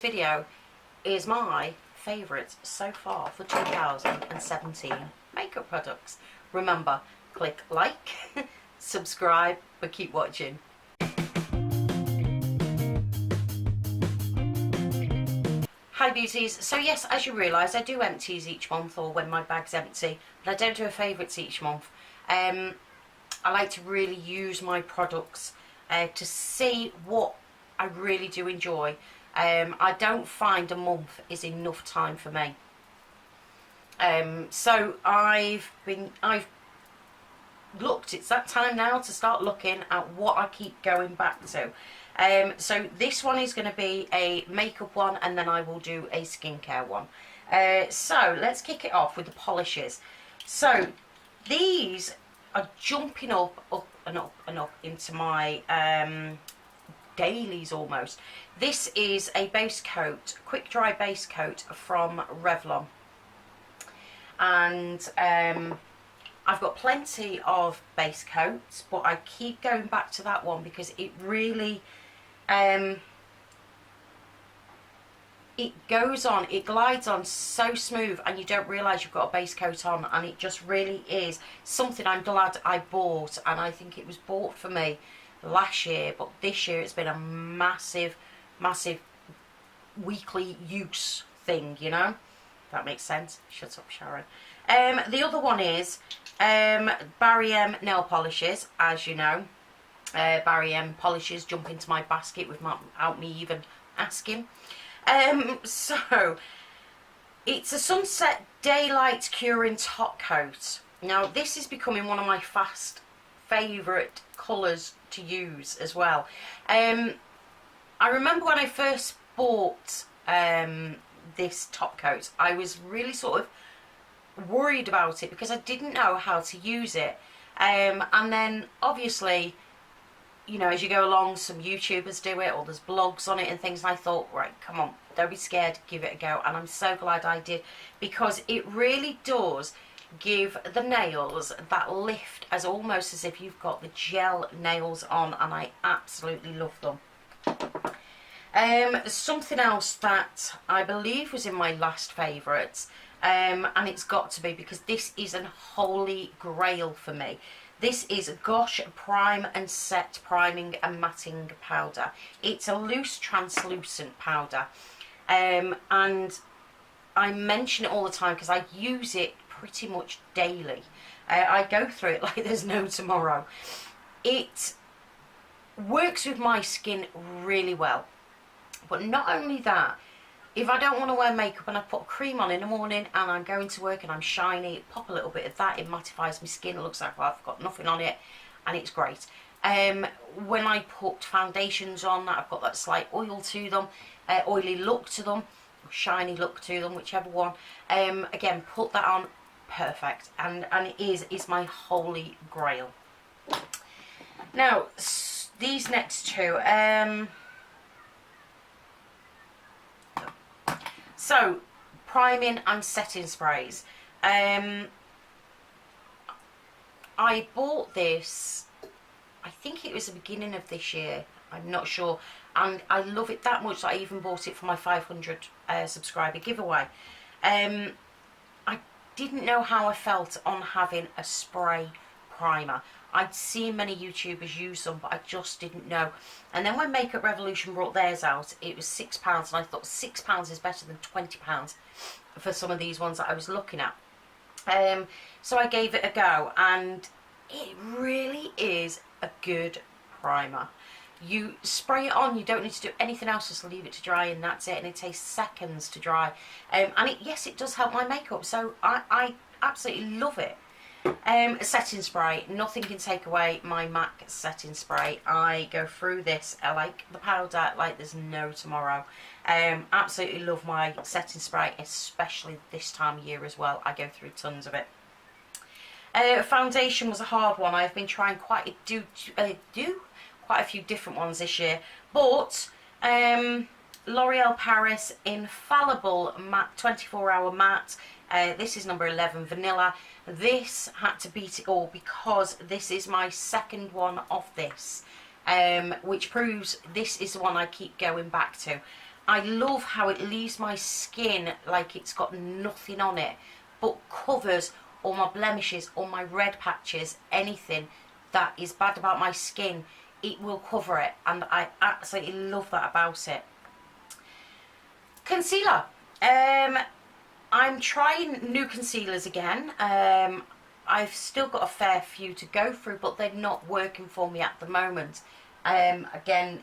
Video is my favourite so far for 2017 makeup products. Remember, click like, subscribe, but keep watching. Hi beauties, so yes, as you realise, I do empties each month, or when my bag's empty, but I don't do a favourites each month. I like to really use my products to see what I really do enjoy. I don't find a month is enough time for me. So I've looked, it's that time now to start looking at what I keep going back to. So this one is going to be a makeup one, and then I will do a skincare one. So let's kick it off with the polishes. So these are jumping up and up and up into my dailies almost. This is a base coat, quick dry base coat from Revlon, and I've got plenty of base coats, but I keep going back to that one because it really it goes on, it glides on so smooth, and you don't realise you've got a base coat on, and it just really is something I'm glad I bought. And I think it was bought for me last year, but this year it's been a massive weekly use thing, you know, if that makes sense. Shut up, Sharon. The other one is Barry M nail polishes. As you know, Barry M polishes jump into my basket without me even asking. So it's a Sunset Daylight Curing Top Coat. Now this is becoming one of my favourite colours to use as well. I remember when I first bought this top coat, I was really sort of worried about it because I didn't know how to use it. And then obviously, you know, as you go along, some YouTubers do it, or there's blogs on it and things, and I thought, right, come on, don't be scared, give it a go. And I'm so glad I did, because it really does give the nails that lift, as almost as if you've got the gel nails on, and I absolutely love them. Something else that I believe was in my last favourites, and it's got to be, because this is an holy grail for me. This is Gosh Prime and Set Priming and Matting Powder. It's a loose translucent powder, and I mention it all the time because I use it pretty much daily. I go through it like there's no tomorrow. It works with my skin really well, but not only that, if I don't want to wear makeup and I put cream on in the morning and I'm going to work and I'm shiny, pop a little bit of that, it mattifies my skin, it looks like I've got nothing on it, and it's great. When I put foundations on, that I've got that slight oil to them, oily look to them, or shiny look to them, whichever one, again, put that on, perfect, and it's my holy grail. Now these next two, so priming and setting sprays. I bought this, I think it was the beginning of this year, I'm not sure, and I love it that much that I even bought it for my 500 subscriber giveaway. I didn't know how I felt on having a spray primer. I'd seen many YouTubers use them, but I just didn't know. And then when Makeup Revolution brought theirs out, it was £6, and I thought £6 is better than £20 for some of these ones that I was looking at. So I gave it a go, and it really is a good primer. You spray it on, you don't need to do anything else, just leave it to dry, and that's it, and it takes seconds to dry. And yes, it does help my makeup, so I absolutely love it. Setting spray, nothing can take away my MAC setting spray. I go through this, I like the powder like there's no tomorrow. Absolutely love my setting spray, especially this time of year as well. I go through tons of it. Foundation was a hard one. I've been trying quite a few different ones this year, but L'Oreal Paris Infallible Matte 24-hour matte. This is number 11, vanilla. This had to beat it all because this is my second one of this, which proves this is the one I keep going back to. I love how it leaves my skin like it's got nothing on it, but covers all my blemishes, all my red patches, anything that is bad about my skin, it will cover it, and I absolutely love that about it. Concealer. I'm trying new concealers again. I've still got a fair few to go through, but they're not working for me at the moment. Again,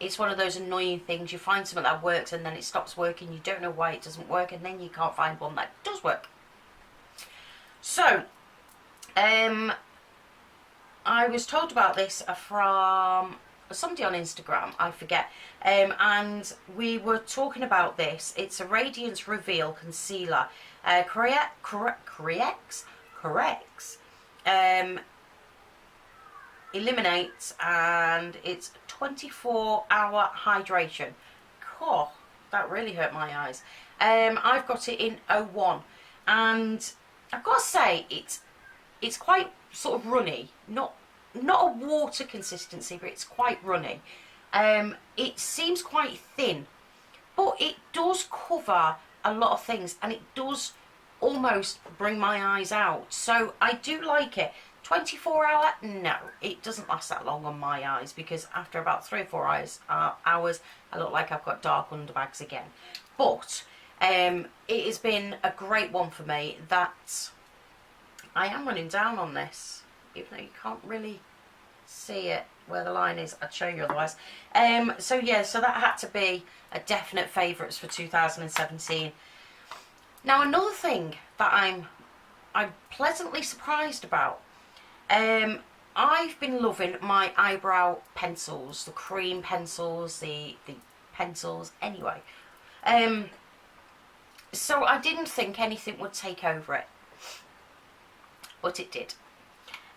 it's one of those annoying things. You find something that works and then it stops working. You don't know why it doesn't work, and then you can't find one that does work. So, I was told about this from somebody on Instagram, I forget, and we were talking about this. It's a Radiance Reveal Concealer. Corrects, eliminates, and it's 24-hour hydration. Oh, that really hurt my eyes. I've got it in 01, and I've got to say it's quite sort of runny, not a water consistency, but it's quite runny. It seems quite thin, but it does cover a lot of things, and it does almost bring my eyes out, so I do like it. 24-hour, no, it doesn't last that long on my eyes, because after about 3 or 4 hours, I look like I've got dark underbags again. But it has been a great one for me. That I am running down on this, even though you can't really see it where the line is. I'd show you otherwise. So yeah, so that had to be a definite favourites for 2017. Now, another thing that I'm pleasantly surprised about. I've been loving my eyebrow pencils, the cream pencils, the pencils, anyway. So I didn't think anything would take over it, but it did.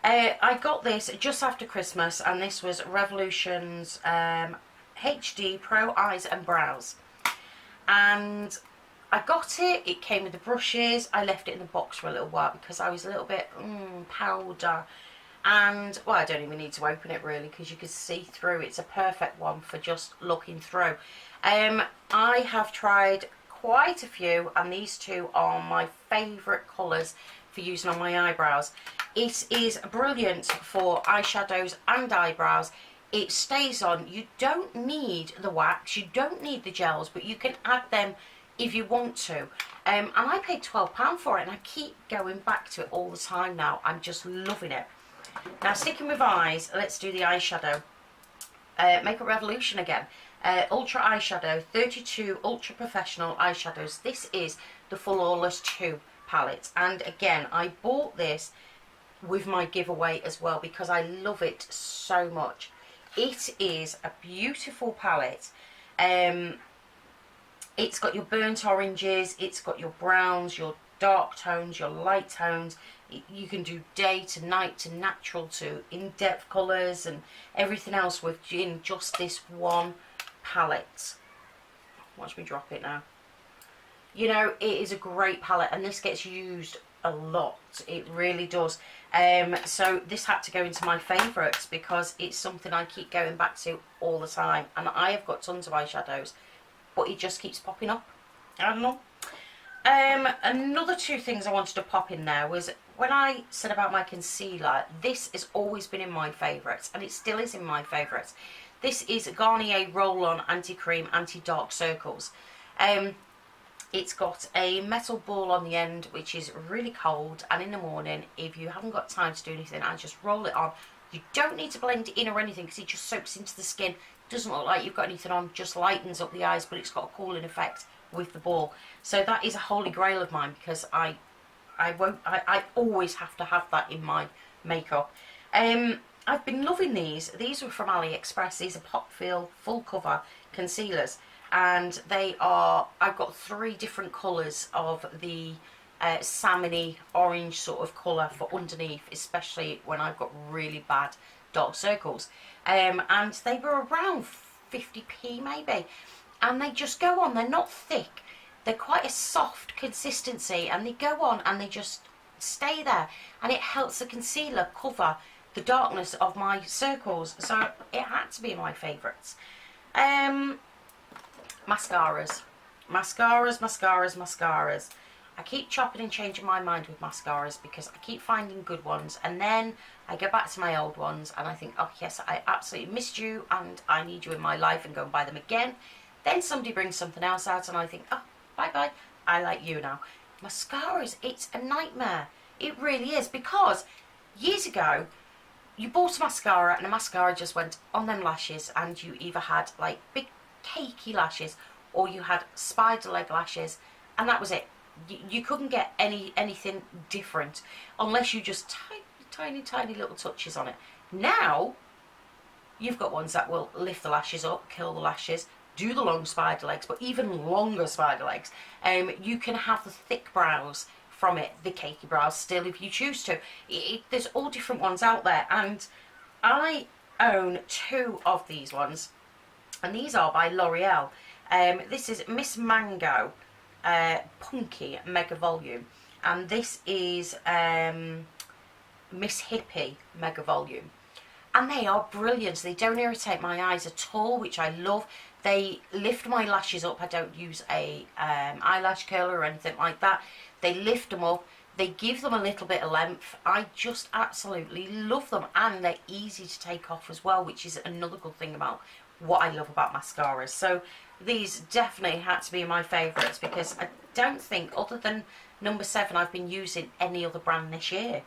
I got this just after Christmas, and this was Revolution's HD Pro Eyes and Brows. And I got it, it came with the brushes. I left it in the box for a little while because I was a little bit powder, and well, I don't even need to open it really because you can see through. It's a perfect one for just looking through. I have tried quite a few, and these two are my favourite colours for using on my eyebrows. It is brilliant for eyeshadows and eyebrows. It stays on. You don't need the wax, you don't need the gels, but you can add them if you want to. And I paid £12 for it, and I keep going back to it all the time now. I'm just loving it. Now, sticking with eyes, let's do the eyeshadow. Makeup Revolution again. Ultra eyeshadow, 32 ultra professional eyeshadows. This is the Flawless 2 palette, and again, I bought this with my giveaway as well because I love it so much. It is a beautiful palette. It's got your burnt oranges, it's got your browns, your dark tones, your light tones. You can do day to night to natural to in-depth colours and everything else within just this one palette. Watch me drop it now. You know, it is a great palette, and this gets used a lot. It really does. So this had to go into my favourites because it's something I keep going back to all the time, and I have got tons of eyeshadows, but it just keeps popping up. I don't know. Another two things I wanted to pop in there was when I said about my concealer, this has always been in my favourites, and it still is in my favourites. This is Garnier Roll-On Anti-Cream Anti-Dark Circles. It's got a metal ball on the end, which is really cold, and in the morning, if you haven't got time to do anything, I just roll it on. You don't need to blend it in or anything because it just soaks into the skin. Doesn't look like you've got anything on, just lightens up the eyes, but it's got a cooling effect with the ball. So that is a holy grail of mine because I always have to have that in my makeup. I've been loving these. These were from AliExpress. These are Pop Feel full cover concealers, and they are, I've got 3 different colours of the salmony orange sort of colour for underneath, especially when I've got really bad dark circles. And they were around 50p maybe, and they just go on. They're not thick, they're quite a soft consistency, and they go on and they just stay there, and it helps the concealer cover the darkness of my circles, so it had to be my favourites. Mascaras. Mascaras, mascaras, mascaras. I keep chopping and changing my mind with mascaras because I keep finding good ones, and then I go back to my old ones and I think, oh yes, I absolutely missed you and I need you in my life, and go and buy them again. Then somebody brings something else out and I think, oh, bye bye, I like you now. Mascaras, it's a nightmare. It really is, because years ago you bought a mascara and the mascara just went on them lashes, and you either had like big cakey lashes or you had spider leg lashes, and that was it. You couldn't get anything different unless you just tiny little touches on it. Now you've got ones that will lift the lashes up, kill the lashes, do the long spider legs, but even longer spider legs. You can have the thick brows from it, the cakey brows still if you choose to. There's all different ones out there, and I own 2 of these ones, and these are by L'Oreal. This is Miss Mango Punky Mega Volume, and this is Miss Hippie Mega Volume, and they are brilliant. They don't irritate my eyes at all, which I love. They lift my lashes up. I don't use a eyelash curler or anything like that. They lift them up. They give them a little bit of length. I just absolutely love them, and they're easy to take off as well, which is another good thing about what I love about mascaras. So these definitely had to be my favourites, because I don't think, other than number 7, I've been using any other brand this year.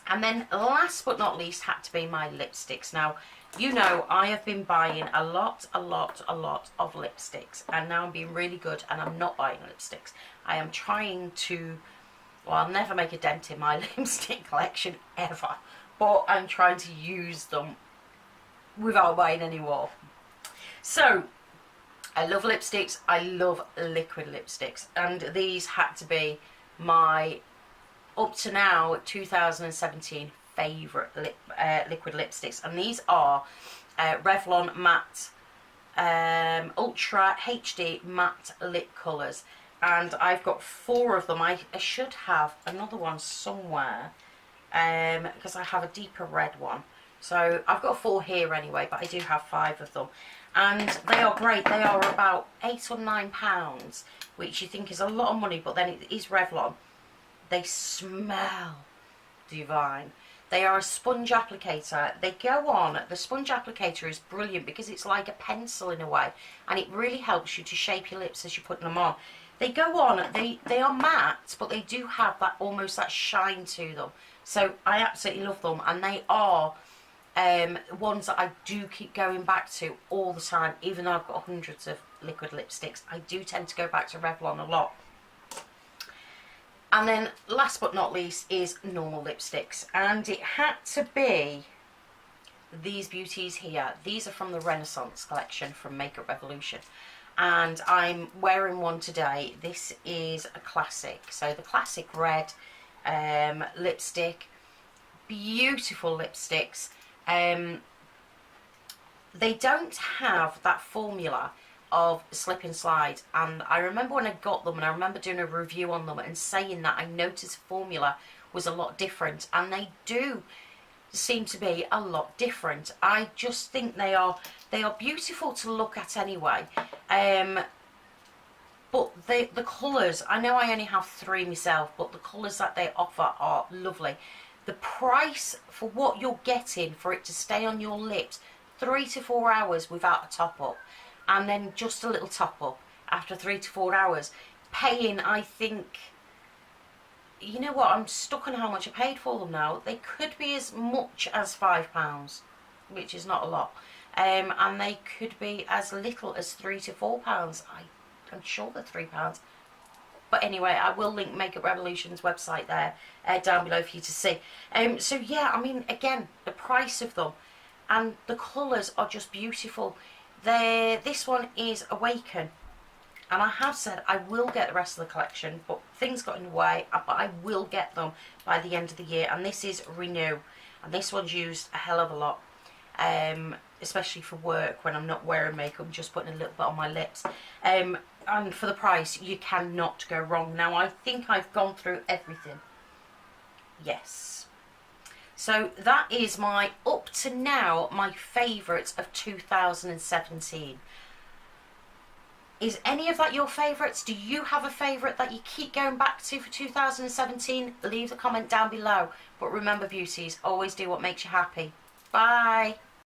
And then last but not least had to be my lipsticks. Now, you know, I have been buying a lot of lipsticks, and now I'm being really good and I'm not buying lipsticks. I am trying to, well, I'll never make a dent in my lipstick collection ever, but I'm trying to use them without buying any more. So I love lipsticks, I love liquid lipsticks, and these had to be my, up to now, 2017 favourite liquid lipsticks, and these are Revlon Matte Ultra HD Matte Lip Colours, and I've got 4 of them. I should have another one somewhere, because I have a deeper red one. So I've got 4 here anyway, but I do have 5 of them. And they are great. They are about £8 or £9, which you think is a lot of money, but then it is Revlon. They smell divine. They are a sponge applicator. They go on, the sponge applicator is brilliant because it's like a pencil in a way, and it really helps you to shape your lips as you're putting them on. They go on, they are matte, but they do have that almost that shine to them. So I absolutely love them, and they are ones that I do keep going back to all the time. Even though I've got hundreds of liquid lipsticks, I do tend to go back to Revlon a lot. And then last but not least is normal lipsticks, and it had to be these beauties here. These are from the Renaissance collection from Makeup Revolution, and I'm wearing one today. This is a classic, so the classic red lipstick. Beautiful lipsticks. They don't have that formula of slip and slide, and I remember when I got them, and I remember doing a review on them and saying that I noticed formula was a lot different, and they do seem to be a lot different. I just think they are beautiful to look at anyway, but the colours, I know I only have 3 myself, but the colours that they offer are lovely. The price for what you're getting for it to stay on your lips 3 to 4 hours without a top up, and then just a little top up after 3 to 4 hours, paying, I think, you know what, I'm stuck on how much I paid for them now. They could be as much as £5, which is not a lot, and they could be as little as £3 to £4. I'm sure they're £3. But anyway, I will link Makeup Revolution's website there down below for you to see. So yeah, I mean, again, the price of them and the colours are just beautiful. This one is Awaken, and I have said I will get the rest of the collection, but things got in the way, but I will get them by the end of the year. And this is Renew, and this one's used a hell of a lot, especially for work when I'm not wearing makeup, I'm just putting a little bit on my lips. And for the price, you cannot go wrong. Now, I think I've gone through everything. Yes. So that is my, up to now, my favourites of 2017. Is any of that your favourites? Do you have a favourite that you keep going back to for 2017? Leave a comment down below. But remember, beauties, always do what makes you happy. Bye.